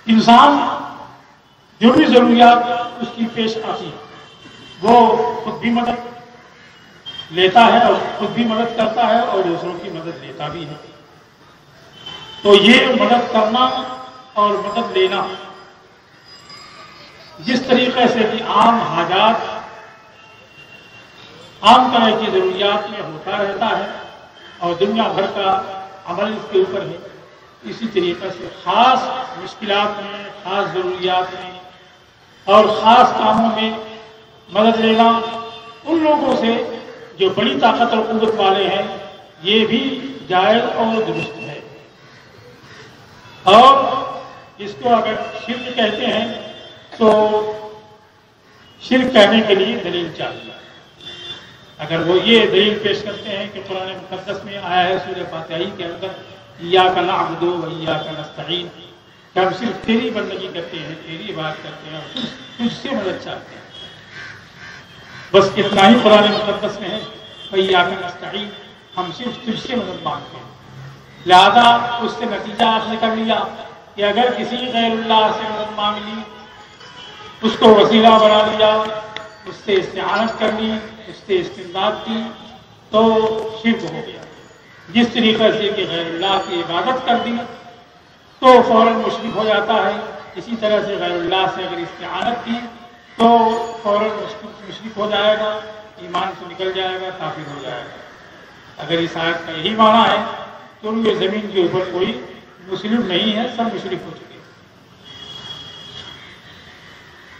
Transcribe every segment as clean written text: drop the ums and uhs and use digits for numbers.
انسان جو بھی ضروریات اس کی پیش آتی ہے وہ خود بھی مدد لیتا ہے اور خود بھی مدد کرتا ہے اور دوسروں کی مدد لیتا بھی ہے. تو یہ مدد کرنا اور مدد لینا جس طریقے سے کہ عام حاجات عام طرح کی ضروریات میں ہوتا رہتا ہے اور دنیا بھر کا عمل اس کے اوپر ہے، اسی طریقے سے خاص مشکلات میں، خاص ضروریات میں اور خاص کاموں میں مدد لینا ان لوگوں سے جو بڑی طاقت اور قوت والے ہیں یہ بھی جائز اور درست ہے. اور اس کو اگر شرک کہتے ہیں تو شرک کہنے کے لیے دلیل چاہیے. اگر وہ یہ دلیل پیش کرتے ہیں کہ قرآن مقدس میں آیا ہے سورہ فاتحہ کے اندر ایاک نعبد و ایاک نستعین کہ ہم صرف تیری بندگی کرتے ہیں، تیری بات کرتے ہیں اور تجھ سے مدد چاہتے ہیں، بس اتنا ہی قرآن مقدس میں ہے ایاک نستعین، ہم صرف تجھ سے مدد مانگتے ہیں. لہذا اس سے نتیجہ آپ نے کر لیا کہ اگر کسی غیر اللہ سے مدد مانگ لی، اس کو وسیلہ بنا لیا، اس سے استعانت کر لی، اس سے استمداد کی تو شرک ہو گیا. جس طریقے سے کہ غیر اللہ کی عبادت کر دی تو فوراً مشرک ہو جاتا ہے، اسی طرح سے غیر اللہ سے اگر استعانت کی تو فوراً مشرک ہو جائے گا، ایمان سے نکل جائے گا، کافر ہو جائے گا. اگر اس آیت کا یہی معنی ہے تو ان کے زمین کے اوپر کوئی مسلم نہیں ہے، سب مشرک ہو چکے.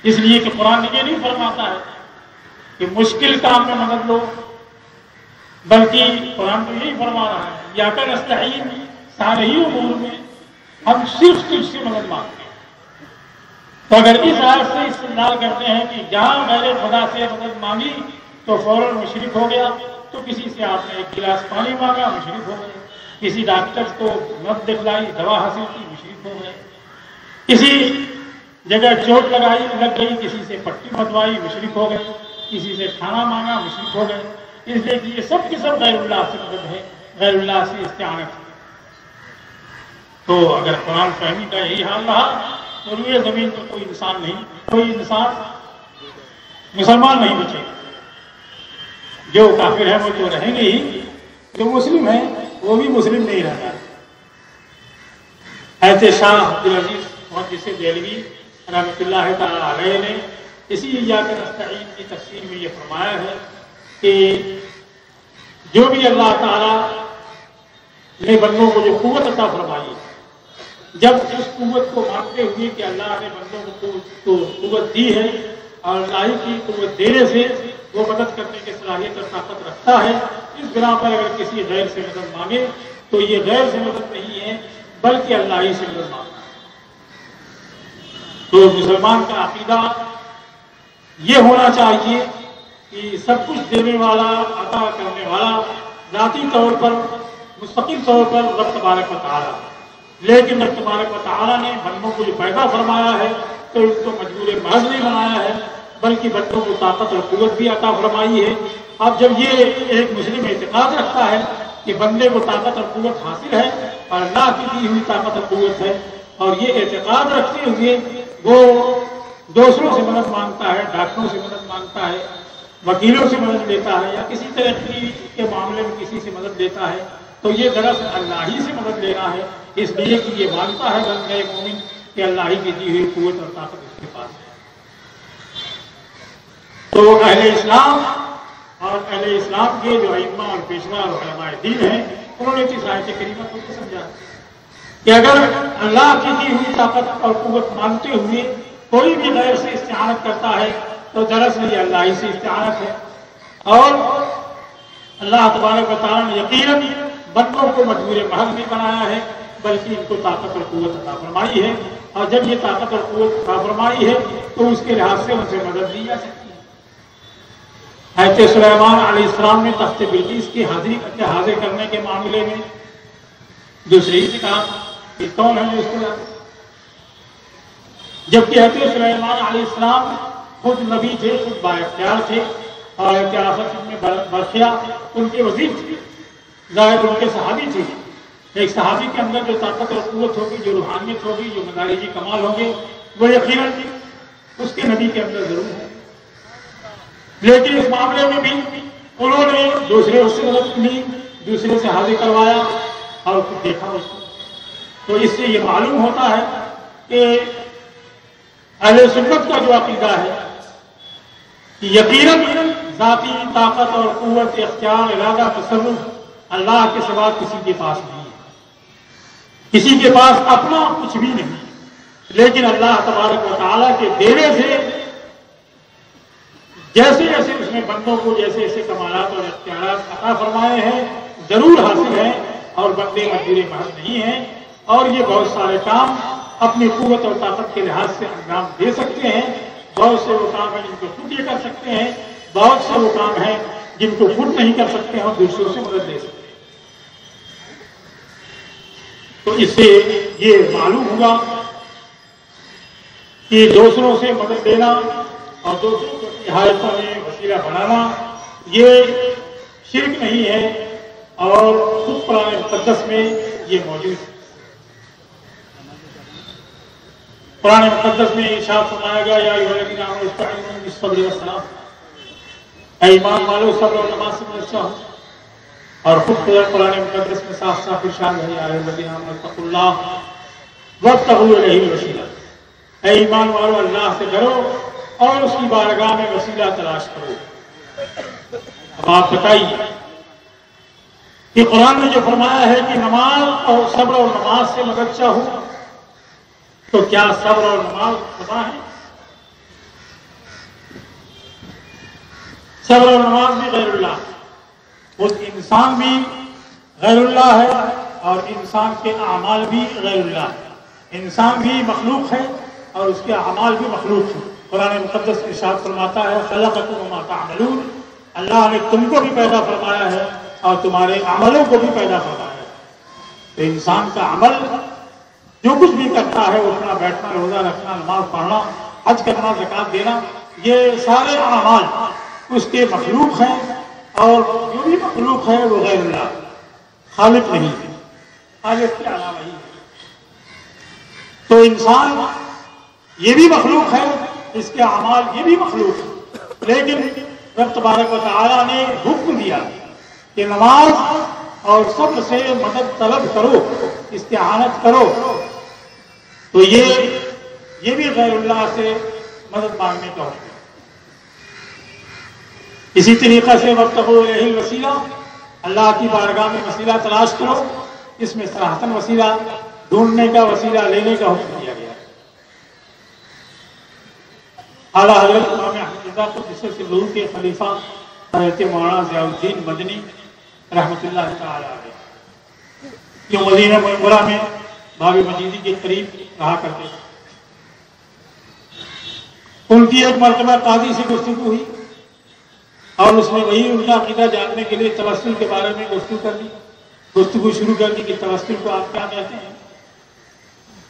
اس لیے کہ قرآن یہ نہیں فرماتا ہے کہ مشکل کام میں مدد لو، بلکہ قرآن تو یہی فرما رہا ہے یا کر نستعین، سارے ہی امور میں ہم صرف تجھ سے مدد مانگتے ہیں. تو اگر اس آیت سے استدلال کرتے ہیں کہ جہاں غیر خدا سے مدد مانگی تو فوراً مشرک ہو گیا، تو کسی سے آپ نے ایک گلاس پانی مانگا مشرک ہو گئے، کسی ڈاکٹر کو مدد دکھلائی دوا حاصل کی مشرک ہو گئے، کسی جگہ چوٹ لگ گئی کسی سے پٹی بندوائی مشرک ہو گئے، کسی سے کھانا مانگا مشرک ہو گئے. اس لیے کہ یہ سب کے سب غیر اللہ سے مدد ہے، غیر اللہ سے استعانت ہے. تو اگر قرآن فہمی کا یہی حال رہا تو روئے زمین تو کوئی انسان نہیں، کوئی انسان مسلمان نہیں بچے گا. جو کافر ہیں وہ تو رہیں گے ہی، جو مسلم ہیں وہ بھی مسلم نہیں رہتا. ایسے شاہ عبدالعزیز محدث دہلوی رحمۃ اللہ تعالی علیہ نے اسی ایاک نستعین کی تفسیر میں یہ فرمایا ہے کہ جو بھی اللہ تعالی نے بندوں کو جو قوت عطا فرمائی، جب اس قوت کو مانتے ہوئے کہ اللہ نے بندوں کو قوت دی ہے اور اللہ کی قوت دینے سے وہ مدد کرنے کی صلاحیت اور طاقت رکھتا ہے، اس بنا پر اگر کسی غیر سے مدد مانگے تو یہ غیر سے مدد نہیں ہے بلکہ اللہ ہی سے مدد مانگنا ہے. تو مسلمان کا عقیدہ یہ ہونا چاہیے کہ سب کچھ دینے والا، عطا کرنے والا ذاتی طور پر مستقل طور پر رب تبارک و تعالیٰ، لیکن رب تبارک و تعالیٰ نے بندوں کو جو پیدا فرمایا ہے تو ان کو مجبور محض نہیں بنایا ہے بلکہ بندوں کو طاقت اور قوت بھی عطا فرمائی ہے. اب جب یہ ایک مسلم اعتقاد رکھتا ہے کہ بندے کو طاقت اور قوت حاصل ہے اور اللہ کی دی ہوئی طاقت اور قوت ہے، اور یہ اعتقاد رکھتے ہوئے وہ دوسروں سے مدد مانگتا ہے، ڈاکٹروں سے مدد مانگتا ہے، وکیلوں سے مدد لیتا ہے، یا کسی ترقی کے معاملے میں کسی سے مدد لیتا ہے، تو یہ دراصل اللہ ہی سے مدد لینا ہے، اس لیے کہ یہ مانتا ہے بندہ مومن کہ اللہ ہی کی دی ہوئی قوت اور طاقت اس کے پاس ہے. تو اہل اسلام اور اہل اسلام کے جو ائمہ اور پیشوا اور علماء دین ہیں انہوں نے اس آیت کریمہ کو سمجھا کہ اگر اللہ کی دی ہوئی طاقت اور قوت مانتے ہوئے کوئی بھی غیر سے استعانت کرتا ہے تو دراصل یہ اللہ ہی سے استعانت ہے، اور اللہ تبارک و تعالیٰ نے یقیناً بندوں کو مجبور محض نہیں بنایا ہے بلکہ ان کو طاقت اور قوت عطا فرمائی ہے، اور جب یہ طاقت اور قوت عطا فرمائی ہے تو اس کے لحاظ سے ان سے مدد دی جا سکتی ہے. حضرت سلیمان علیہ السلام نے تخت بلقیس کی حاضر کرنے کے معاملے میں جو صحیح سے کہا کہ کون ہے جو اس کو جانے، جبکہ حضرت سلیمان علیہ السلام خود نبی تھے، خود بااختیار تھے، اور آفت میں برقیہ ان کے وزیر تھے، زاہد ان کے صحابی تھے، ایک صحابی کے اندر جو طاقت اور قوت ہوگی، جو روحانیت ہوگی، جو مدارجی کمال ہوں گے، وہ یقیناً اس کے نبی کے اندر ضرور ہے. لیکن اس معاملے میں بھی انہوں نے دوسرے اس سے مدد لی، دوسرے سے حاضر کروایا اور پھر دیکھا اس کو. تو اس سے یہ معلوم ہوتا ہے کہ اہل سنت کا جو عقیدہ ہے کہ یقیناً ذاتی طاقت اور قوت، اختیار، ارادہ، تصرف اللہ کے سوا کسی کے پاس نہیں ہے. کسی کے پاس اپنا کچھ بھی نہیں، لیکن اللہ تبارک و تعالیٰ کے دینے سے جیسے جیسے اس نے بندوں کو جیسے جیسے کمالات اور اختیارات عطا فرمائے ہیں ضرور حاصل ہیں، اور بندے مجبور محض نہیں ہیں. اور یہ بہت سارے کام اپنی قوت اور طاقت کے لحاظ سے انجام دے سکتے ہیں. بہت سے وہ کام ہیں جن کو خود یہ کر سکتے ہیں، بہت سے وہ کام ہیں جن کو خود نہیں کر سکتے ہیں اور دوسروں سے مدد لے سکتے ہیں. تو اس سے یہ معلوم ہوگا کہ دوسروں سے مدد دینا اور دوسروں کی حاجتوں میں وسیلہ بنانا یہ شرک نہیں ہے، اور خود قرآن مقدس میں یہ موجود ہے. قرآن مقدس میں ارشاد فرمایا گیا یا ایھا الذین آمنوا استعینوا بالصبر والصلاۃ، اے ایمان والو صبر اور نماز سے مدد چاہو. اور خود قرآن مقدس میں صاف صاف ارشاد ہے یا ایھا الذین آمنوا اتقوا اللہ وابتغوا الیہ الوسیلہ، اے ایمان والو اللہ سے ڈرو اور اس کی بارگاہ میں وسیلہ تلاش کرو. اب آپ بتائیے کہ قرآن نے جو فرمایا ہے کہ نماز اور صبر اور نماز سے مدد چاہو، تو کیا صبر اور نماز خدا ہے؟ صبر اور نماز بھی غیر اللہ ہے. خود انسان بھی غیر اللہ ہے اور انسان کے اعمال بھی غیر اللہ ہے. انسان بھی مخلوق ہے اور اس کے اعمال بھی مخلوق ہیں. قرآن مقدس ارشاد فرماتا ہے خلقکم وما تعملون، اللہ نے تم کو بھی پیدا فرمایا ہے اور تمہارے عملوں کو بھی پیدا فرمایا ہے. تو انسان کا عمل جو کچھ بھی کرتا ہے، اٹھنا بیٹھنا، روزہ رکھنا، نماز پڑھنا، حج کرنا، زکات دینا، یہ سارے اعمال اس کے مخلوق ہیں، اور جو بھی مخلوق ہے وہ غیر اللہ، خالق نہیں ہے، خالق کے علاوہ ہی ہے. تو انسان یہ بھی مخلوق ہے، اس کے اعمال یہ بھی مخلوق ہے. لیکن رب تبارک و تعالیٰ نے حکم دیا کہ نماز اور صبر سے مدد طلب کرو، استعانت کرو. تو یہ بھی غیر اللہ سے مدد مانگنے کا حکم ہے. اسی طریقے سے وابتغوا الیہ الوسیلہ، اللہ کی بارگاہ میں وسیلہ تلاش کرو. اس میں صراحتاً وسیلہ ڈھونڈنے کا، وسیلہ لینے کا حکم دیا گیا. اعلیٰ حضرت امام احمد رضا قدس سرور کے خلیفہ حضرت مولانا ضیاء الدین مدنی رحمۃ اللہ تعالی علیہ، جو مدینہ منورہ میں باب مجیدی کے قریب رہا کرتے تھے، ان کی ایک مرتبہ قاضی سے گفتگو ہوئی اور اس نے وہی ان کا عقیدہ جاننے کے لیے توسل کے بارے میں گفتگو شروع کر دی کہ توسل کو آپ کیا کہتے ہیں؟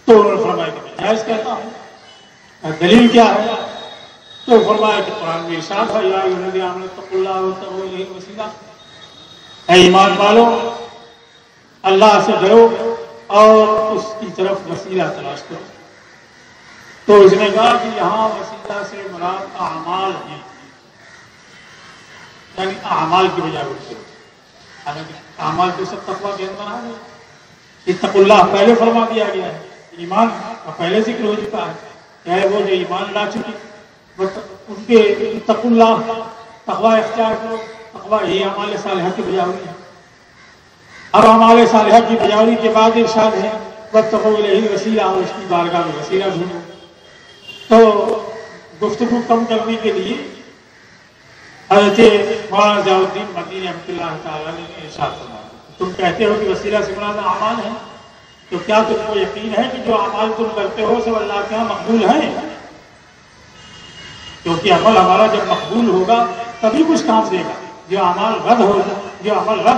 تو انہوں نے فرمایا کہ میں جائز کہتا ہوں. دلیل کیا ہے؟ تو فرمایا کہ قرآن میں ارشاد ہے یا ایھا الذین آمنوا اتقوا اللہ وابتغوا الیہ الوسیلہ، اے ایمان والو اللہ سے ڈرو اور اس کی طرف وسیلہ تلاش کرو. تو اس نے کہا کہ یہاں وسیلہ سے مراد اعمال ہیں، یعنی اعمال کی بجائے اٹھتے، حالانکہ اعمال تو سب تقویٰ کے اندر آ گئے. اتقوا اللہ پہلے فرما دیا گیا ہے، ایمان کا پہلے ذکر ہو چکا ہے. چاہے وہ جو ایمان لا چکے ان کے اتقوا اللہ، تقویٰ اختیار کرو. تقویٰ یہی اعمال صالحہ کی بجاوری ہے. اب اعمال صالحہ کی بجاوری کے بعد ارشاد ہے وابتغوا الیہ الوسیلہ، اور اس کی بارگاہ میں وسیلہ ڈھونڈو. تو گفتگو کم کرنے کے لیے حضرت مولانا ضیاء الدین مدنی رحمۃ اللہ تعالیٰ نے ارشاد فرمایا تم کہتے ہو کہ وسیلہ سے مراد اعمال ہے، تو کیا تم کو یقین ہے کہ جو اعمال تم کرتے ہو سب اللہ کے یہاں مقبول ہیں؟ کیونکہ عمل ہمارا جب مقبول ہوگا تبھی کچھ کام دے گا. جو عمل رد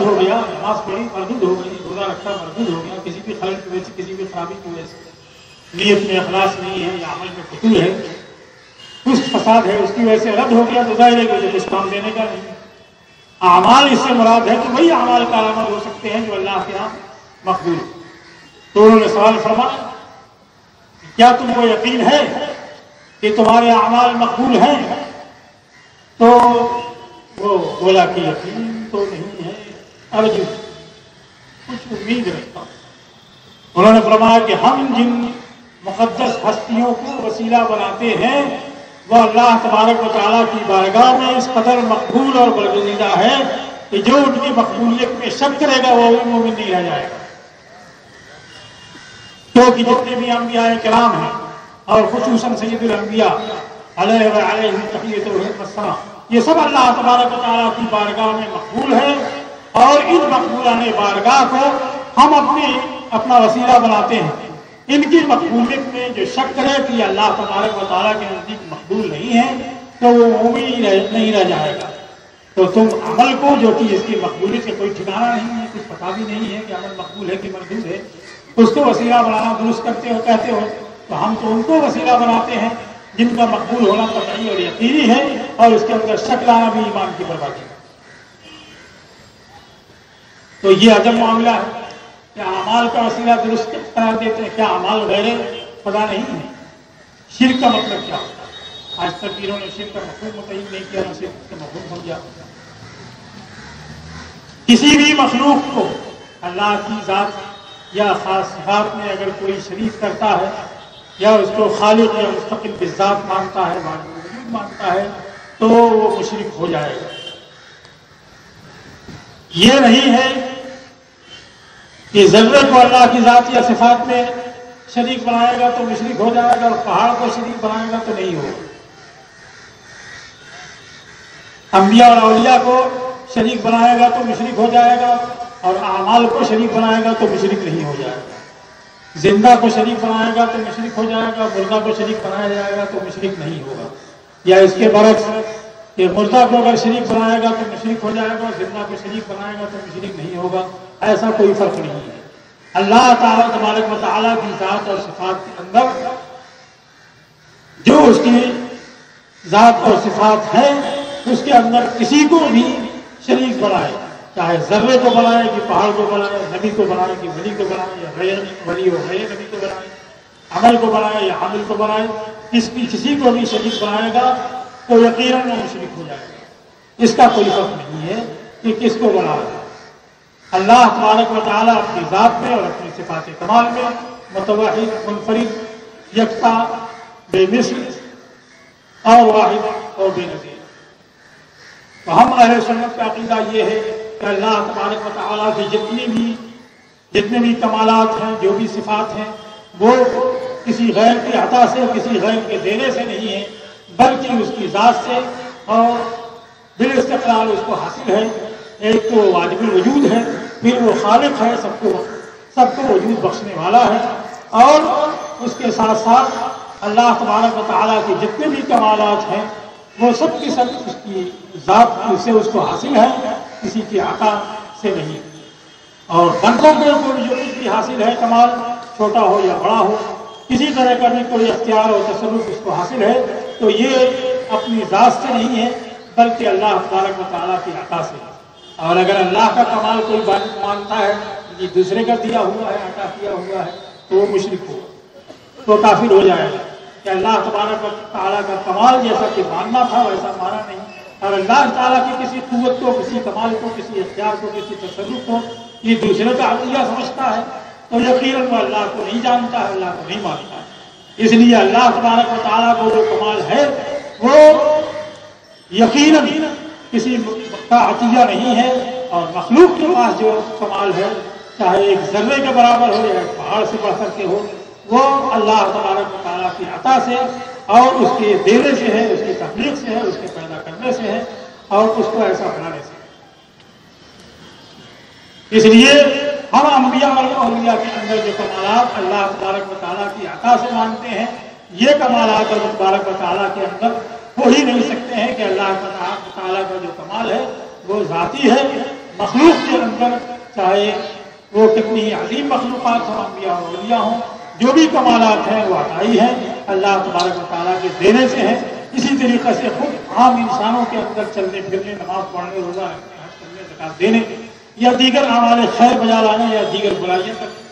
ہو گیا، نماز پڑھی مردود ہو گئی، روزہ رکھا مردود ہو گیا، کسی بھی خلل کی وجہ سے، کسی بھی خرابی کی وجہ سے، نیت میں اخلاص نہیں ہے یا عمل میں فتور ہے، کچھ فساد ہے، اس کی وجہ سے رد ہو گیا، تو ظاہر ہے کہ مجھے کچھ کام دینے کا نہیں. اعمال اس سے مراد ہے کہ وہی اعمال کارآمد ہو سکتے ہیں جو اللہ کے یہاں مقبول. تو انہوں نے سوال فرمایا کیا تم کو یقین ہے کہ تمہارے اعمال مقبول ہیں؟ تو وہ بولا کہ یقین تو نہیں ہے، ارجو کچھ امید رکھتا ہوں. انہوں نے فرمایا کہ ہم جن مقدس ہستیوں کو وسیلہ بناتے ہیں وہ اللہ تبارک و تعالیٰ کی بارگاہ میں اس قدر مقبول اور برگزیدہ ہے کہ جو ان کی مقبولیت میں شک کرے گا وہ بھی مومن نہیں رہ جائے گا. کیونکہ جتنے بھی انبیاء کرام ہیں اور خصوصاً سید الانبیاء علیہ تحیۃ السلام، یہ سب اللہ تبارک و تعالیٰ کی بارگاہ میں مقبول ہے، اور ان مقبولان بارگاہ کو ہم اپنا وسیلہ بناتے ہیں. ان کی مقبولیت میں جو شک کرے کہ اللہ تبارک و تعالیٰ کے نزدیک مقبول نہیں ہے تو وہ مومن نہیں رہ جائے گا. تو تم عمل کو جو کہ اس کی مقبولیت سے کوئی ٹھکانا نہیں ہے، کچھ پتہ بھی نہیں ہے کہ عمل مقبول ہے کہ مردود ہے، اس کو وسیلہ بنانا درست کرتے ہو کہتے ہو. تو ہم تو ان کو وسیلہ بناتے ہیں جن کا مقبول ہونا قطعی اور یقینی ہے، اور اس کے اندر شک لانا بھی ایمان کی بربادی ہے. تو یہ عجب معاملہ ہے کہ اعمال کا وسیلہ درست قرار دیتے ہیں. کیا اعمال غیر خدا نہیں ہے؟ شرک کا مطلب کیا ہوتا ہے؟ آج تک انہوں نے شرک کا مفہوم متعین نہیں کیا، نہ شرک کا مفہوم سمجھا. کسی بھی مخلوق کو اللہ کی ذات یا خاص صفات میں اگر کوئی شریک کرتا ہے یا اس کو خالق یا مستقل بذات مانتا ہے، وجود مانتا ہے، تو وہ مشرک ہو جائے گا. یہ نہیں ہے کہ ذرے کو اللہ کی ذات یا صفات میں شریک بنائے گا تو مشرک ہو جائے گا، اور پہاڑ کو شریک بنائے گا تو نہیں ہوگا. انبیاء اور اولیاء کو شریک بنائے گا تو مشرک ہو جائے گا، اور اعمال کو شریک بنائے گا تو مشرک نہیں ہو جائے گا. زندہ کو شریک بنائے گا تو مشرک ہو جائے گا، مردہ کو شریک بنایا جائے گا تو مشرک نہیں ہوگا. یا اس کے برعکس کہ مردہ کو اگر شریک بنائے گا تو مشرک ہو جائے گا، زندہ کو شریک بنائے گا تو مشرک نہیں ہوگا. ایسا کوئی فرق نہیں ہے. اللہ تعالیٰ تبارک و تعالیٰ کی ذات اور صفات کے اندر جو اس کی ذات اور صفات ہے اس کے اندر کسی کو بھی شریک بنائے، چاہے ذرے کو بنائے کہ پہاڑ کو بنائے، نبی کو بنائے کہ ولی کو بنائے، یا غیر ولی ہو غیر نبی کو بنائے، عمل کو بنائے یا عمل کو بنائے، کسی کو بھی شریک بنائے گا تو یقیناً وہ مشرک ہو جائے گا. اس کا کوئی فرق نہیں ہے کہ کس کو بنائے گا. اللہ تبارک و تعالیٰ اپنی ذات میں اور اپنی صفات کمال میں متوحد، منفرد، یکتا، بے مثل اور واحد اور بے نظیر. تو ہم اہل سنت کا عقیدہ یہ ہے کہ اللہ تبارک و تعالیٰ کی جتنے بھی کمالات ہیں، جو بھی صفات ہیں، وہ کسی غیر کے عطا سے، کسی غیر کے دینے سے نہیں ہیں، بلکہ اس کی ذات سے اور بالاستقلال اس کو حاصل ہے. ایک تو واجب الوجود ہے، پھر وہ خالق ہے، سب کو وجود بخشنے والا ہے، اور اس کے ساتھ ساتھ اللہ تبارک و تعالیٰ کے جتنے بھی کمالات ہیں وہ سب کی سب اس کی ذات سے اس کو حاصل ہے، کسی کی عطا سے نہیں. اور بندوں کو جو کچھ بھی حاصل ہے کمال، چھوٹا ہو یا بڑا ہو، کسی طرح کا بھی کوئی اختیار اور تصرف اس کو حاصل ہے تو یہ اپنی ذات سے نہیں ہے بلکہ اللہ تبارک و تعالیٰ کی عطا سے ہے. اور اگر اللہ کا کمال کوئی مانتا ہے کہ دوسرے کا دیا ہوا ہے، عطا کیا ہوا ہے، تو وہ مشرک ہوگا، تو کافر ہو جائے گا. کہ اللہ تبارک و تعالیٰ کا کمال جیسا کہ ماننا تھا ویسا مانا نہیں، اور اللہ تعالیٰ کی کسی قوت کو، کسی کمال کو، کسی اختیار کو، کسی تصرف کو یہ دوسرے کا عطیہ سمجھتا ہے تو یقیناً وہ اللہ کو نہیں جانتا ہے، اللہ کو نہیں مانتا ہے. اس لیے اللہ تبارک و تعالیٰ کو جو کمال ہے وہ یقیناً کسی کا عطیہ نہیں ہے. اور مخلوق کے پاس جو کمال ہے، چاہے ایک ذرے کے برابر ہو یا پہاڑ سے بڑھ کر کے ہو، وہ اللہ تبارک و تعالیٰ کی عطا سے اور اس کے دینے سے ہے، اس کی تخلیق سے ہے، اس کے پیدا کرنے سے ہے، اور اس کو ایسا بنانے سے ہے. اس لیے ہم انبیاء اور اولیاء کے اندر جو کمالات اللہ تبارک و تعالیٰ کی عطا سے مانتے ہیں، یہ کمالات اللہ تبارک و تعالیٰ کے اندر ہو ہی نہیں سکتے ہیں کہ اللہ تعالیٰ کا جو کمال ہے وہ ذاتی ہے. مخلوق کے اندر چاہے وہ کتنی ہی عظیم مخلوقات ہوں، انبیاء اور اولیاء ہوں، جو بھی کمالات ہیں وہ عطائی ہیں، اللہ تبارک و تعالیٰ کے دینے سے ہیں. اسی طریقے سے خود عام انسانوں کے اندر چلنے پھرنے، نماز پڑھنے، روزہ رکھنے، حج کرنے، زکات دینے، یا دیگر اعمال خیر بجا لانا یا دیگر برائیاں کرنا.